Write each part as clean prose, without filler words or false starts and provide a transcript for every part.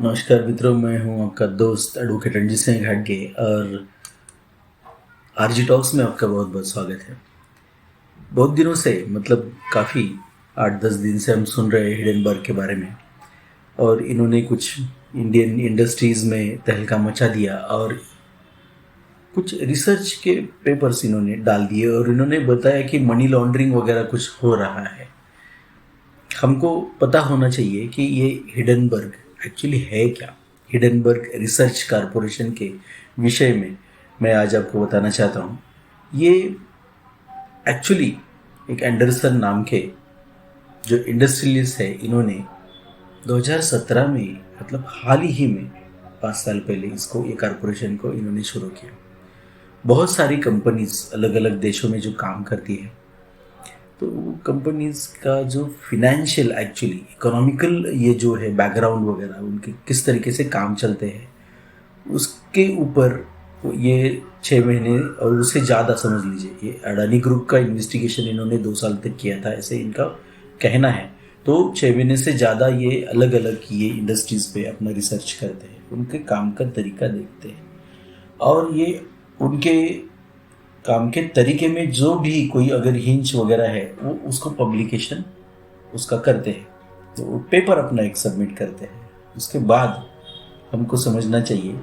नमस्कार मित्रों, मैं हूं आपका दोस्त एडवोकेट रणजीत सिंह घाटगे और आरजी टॉक्स में आपका बहुत बहुत स्वागत है। बहुत दिनों से काफ़ी 8-10 दिन से हम सुन रहे हैं हिडेनबर्ग के बारे में। और इन्होंने कुछ इंडियन इंडस्ट्रीज़ में तहलका मचा दिया और कुछ रिसर्च के पेपर्स इन्होंने डाल दिए और इन्होंने बताया कि मनी लॉन्ड्रिंग वगैरह कुछ हो रहा है। हमको पता होना चाहिए कि ये हिडेनबर्ग एक्चुअली है क्या। हिडेनबर्ग रिसर्च कारपोरेशन के विषय में मैं आज आपको बताना चाहता हूँ। ये एक्चुअली एक एंडरसन नाम के जो इंडस्ट्रियलिस्ट है, इन्होंने 2017 में हाल ही में 5 साल पहले इसको ये कारपोरेशन को इन्होंने शुरू किया। बहुत सारी कंपनीज अलग अलग देशों में जो काम करती है, तो कंपनीज का जो फिनेंशियल एक्चुअली इकोनॉमिकल ये जो है बैकग्राउंड वगैरह उनके किस तरीके से काम चलते हैं उसके ऊपर ये 6 महीने और उससे ज़्यादा समझ लीजिए, ये अडानी ग्रुप का इन्वेस्टिगेशन इन्होंने 2 साल तक किया था, ऐसे इनका कहना है। तो 6 महीने से ज़्यादा ये अलग अलग ये इंडस्ट्रीज़ पे अपना रिसर्च करते हैं, उनके काम का तरीका देखते हैं और ये उनके काम के तरीके में जो भी कोई अगर हिंच वगैरह है वो उसको पब्लिकेशन उसका करते हैं, तो वो पेपर अपना एक सबमिट करते हैं। उसके बाद हमको समझना चाहिए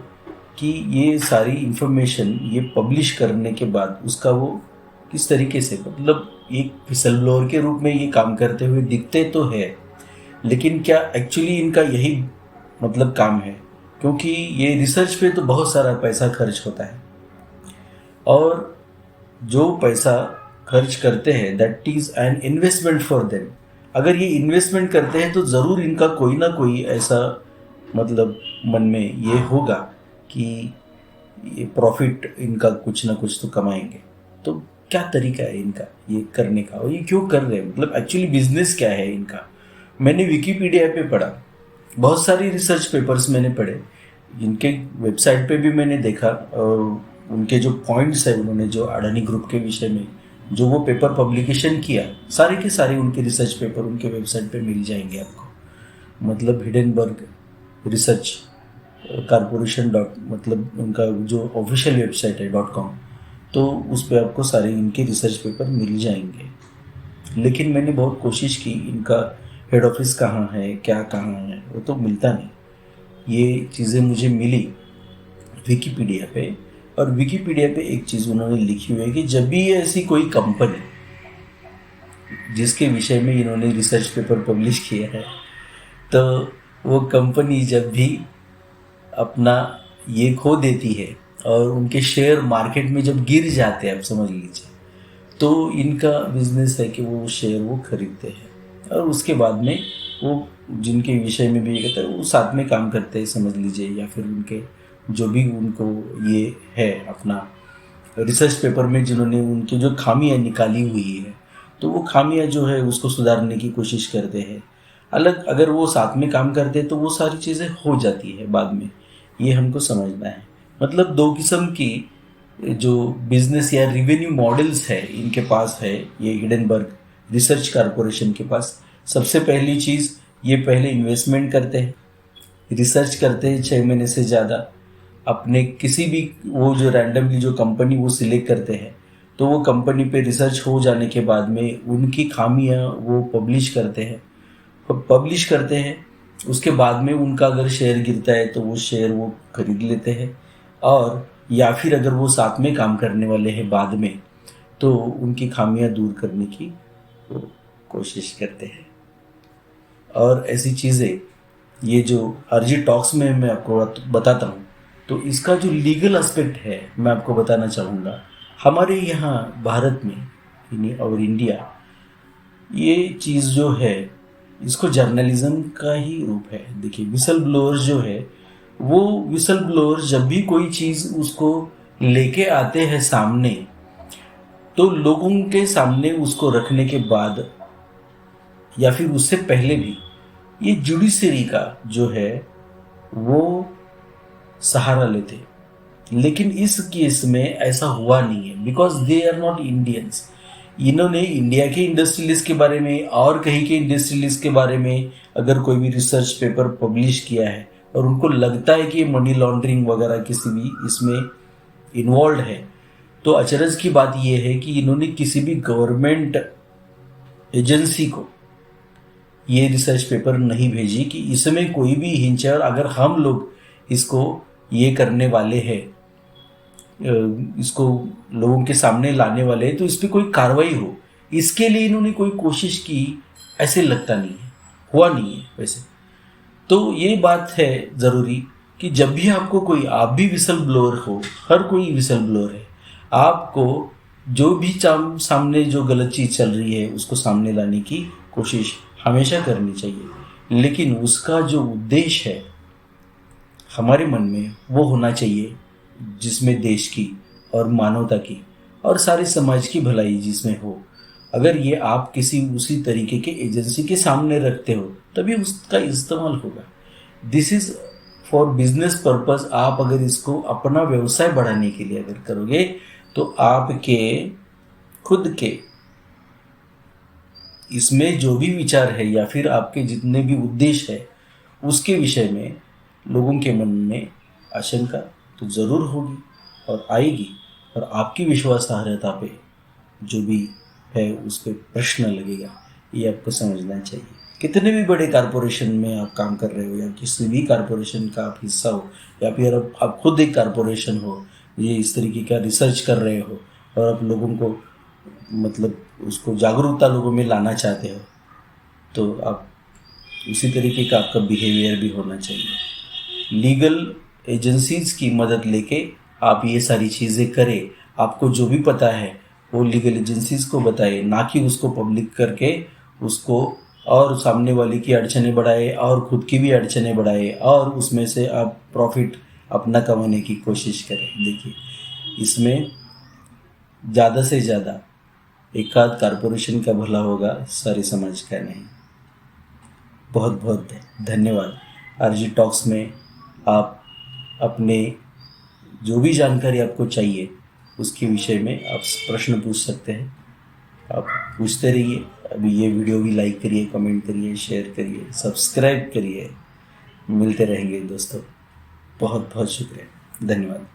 कि ये सारी इंफॉर्मेशन ये पब्लिश करने के बाद उसका वो किस तरीके से एक विसल ब्लोअर के रूप में ये काम करते हुए दिखते तो है, लेकिन क्या एक्चुअली इनका यही काम है? क्योंकि ये रिसर्च पे तो बहुत सारा पैसा खर्च होता है और जो पैसा खर्च करते हैं that is an investment for them. अगर ये इन्वेस्टमेंट करते हैं तो ज़रूर इनका कोई ना कोई ऐसा मन में ये होगा कि ये प्रॉफिट इनका कुछ ना कुछ तो कमाएंगे। तो क्या तरीका है इनका ये करने का और ये क्यों कर रहे हैं, एक्चुअली बिजनेस क्या है इनका? मैंने विकीपीडिया पे पढ़ा, बहुत सारी रिसर्च पेपर्स मैंने पढ़े, इनके वेबसाइट पे भी मैंने देखा और उनके जो पॉइंट्स है, उन्होंने जो अडानी ग्रुप के विषय में जो वो पेपर पब्लिकेशन किया, सारे के सारे उनके रिसर्च पेपर उनके वेबसाइट पे मिल जाएंगे आपको। हिडेनबर्ग रिसर्च कारपोरेशन डॉट उनका जो ऑफिशियल वेबसाइट है .com, तो उस पर आपको सारे इनके रिसर्च पेपर मिल जाएंगे। लेकिन मैंने बहुत कोशिश की, इनका हेड ऑफिस कहाँ है, क्या कहाँ है, वो तो मिलता नहीं। ये चीज़ें मुझे मिली विकीपीडिया पे, और विकीपीडिया पे एक चीज़ उन्होंने लिखी हुई है कि जब भी ऐसी कोई कंपनी जिसके विषय में इन्होंने रिसर्च पेपर पब्लिश किया है, तो वो कंपनी जब भी अपना ये खो देती है और उनके शेयर मार्केट में जब गिर जाते हैं, आप समझ लीजिए, तो इनका बिजनेस है कि वो शेयर वो खरीदते हैं और उसके बाद में वो जिनके विषय में भी ये कहते हैं वो साथ में काम करते हैं, समझ लीजिए, या फिर उनके जो भी उनको ये है अपना रिसर्च पेपर में जिन्होंने उनकी जो खामियां निकाली हुई है, तो वो खामियां जो है उसको सुधारने की कोशिश करते हैं। अलग अगर वो साथ में काम करते हैं तो वो सारी चीज़ें हो जाती है बाद में, ये हमको समझना है। दो किस्म की जो बिजनेस या रिवेन्यू मॉडल्स है इनके पास है, ये हिडेनबर्ग रिसर्च कारपोरेशन के पास। सबसे पहली चीज़, ये पहले इन्वेस्टमेंट करते हैं, रिसर्च करते हैं 6 महीने से ज़्यादा, अपने किसी भी वो जो रैंडमली जो कंपनी वो सिलेक्ट करते हैं, तो वो कंपनी पे रिसर्च हो जाने के बाद में उनकी खामियां वो पब्लिश करते हैं। उसके बाद में उनका अगर शेयर गिरता है तो वो शेयर वो खरीद लेते हैं, और या फिर अगर वो साथ में काम करने वाले हैं बाद में, तो उनकी खामियां दूर करने की वो कोशिश करते हैं। और ऐसी चीज़ें ये जो आरजी टॉक्स में मैं आपको बताता हूँ, तो इसका जो लीगल एस्पेक्ट है मैं आपको बताना चाहूँगा। हमारे यहाँ भारत में और इंडिया, ये चीज़ जो है इसको जर्नलिज्म का ही रूप है। देखिए, विसल ब्लोअर जो है, वो विसल ब्लोअर जब भी कोई चीज़ उसको लेके आते हैं सामने, तो लोगों के सामने उसको रखने के बाद या फिर उससे पहले भी ये जुडिशरी का जो है वो सहारा लेते। लेकिन इस केस में ऐसा हुआ नहीं है, because they are not Indians. इन्होंने इंडिया के इंडस्ट्रियलिस्ट के बारे में और कहीं के इंडस्ट्रियलिस्ट के बारे में अगर कोई भी रिसर्च पेपर पब्लिश किया है, और उनको लगता है कि मनी लॉन्ड्रिंग वगैरह किसी भी इसमें इन्वॉल्व है, तो अचरज की बात यह है कि इन्होंने किसी भी गवर्नमेंट एजेंसी को ये रिसर्च पेपर नहीं भेजी कि इसमें कोई भी हिंच है, और अगर हम लोग इसको ये करने वाले हैं, इसको लोगों के सामने लाने वाले हैं, तो इस पर कोई कार्रवाई हो, इसके लिए इन्होंने कोई कोशिश की ऐसे लगता नहीं है, हुआ नहीं है वैसे। तो ये बात है ज़रूरी कि जब भी आपको कोई, आप भी विसल ब्लोअर हो, हर कोई विसल ब्लोअर है, आपको जो भी सामने जो गलत चीज़ चल रही है उसको सामने लाने की कोशिश हमेशा करनी चाहिए, लेकिन उसका जो उद्देश्य है हमारे मन में वो होना चाहिए जिसमें देश की और मानवता की और सारे समाज की भलाई जिसमें हो। अगर ये आप किसी उसी तरीके के एजेंसी के सामने रखते हो तभी उसका इस्तेमाल होगा। This is for business purpose. आप अगर इसको अपना व्यवसाय बढ़ाने के लिए अगर करोगे तो आपके खुद के इसमें जो भी विचार है या फिर आपके जितने भी उद्देश्य है उसके विषय में लोगों के मन में आशंका तो ज़रूर होगी और आएगी, और आपकी विश्वासार्हता पे जो भी है उस पर प्रश्न लगेगा। ये आपको समझना चाहिए। कितने भी बड़े कारपोरेशन में आप काम कर रहे हो या किसी भी कारपोरेशन का आप हिस्सा हो या फिर आप खुद एक कारपोरेशन हो, ये इस तरीके का रिसर्च कर रहे हो और आप लोगों को मतलब उसको जागरूकता लोगों में लाना चाहते हो, तो आप उसी तरीके का आपका बिहेवियर भी होना चाहिए। लीगल एजेंसीज की मदद लेके आप ये सारी चीज़ें करें। आपको जो भी पता है वो लीगल एजेंसीज को बताए, ना कि उसको पब्लिक करके उसको और सामने वाले की अड़चने बढ़ाए और खुद की भी अड़चने बढ़ाए और उसमें से आप प्रॉफिट अपना कमाने की कोशिश करें। देखिए, इसमें ज़्यादा से ज़्यादा एक आध कारपोरेशन का भला होगा, सारे समाज का नहीं। बहुत बहुत धन्यवाद। आरजी टॉक्स में आप अपने जो भी जानकारी आपको चाहिए उसके विषय में आप प्रश्न पूछ सकते हैं। आप पूछते रहिए। अभी ये वीडियो भी लाइक करिए, कमेंट करिए, शेयर करिए, सब्सक्राइब करिए। मिलते रहेंगे दोस्तों। बहुत बहुत शुक्रिया, धन्यवाद।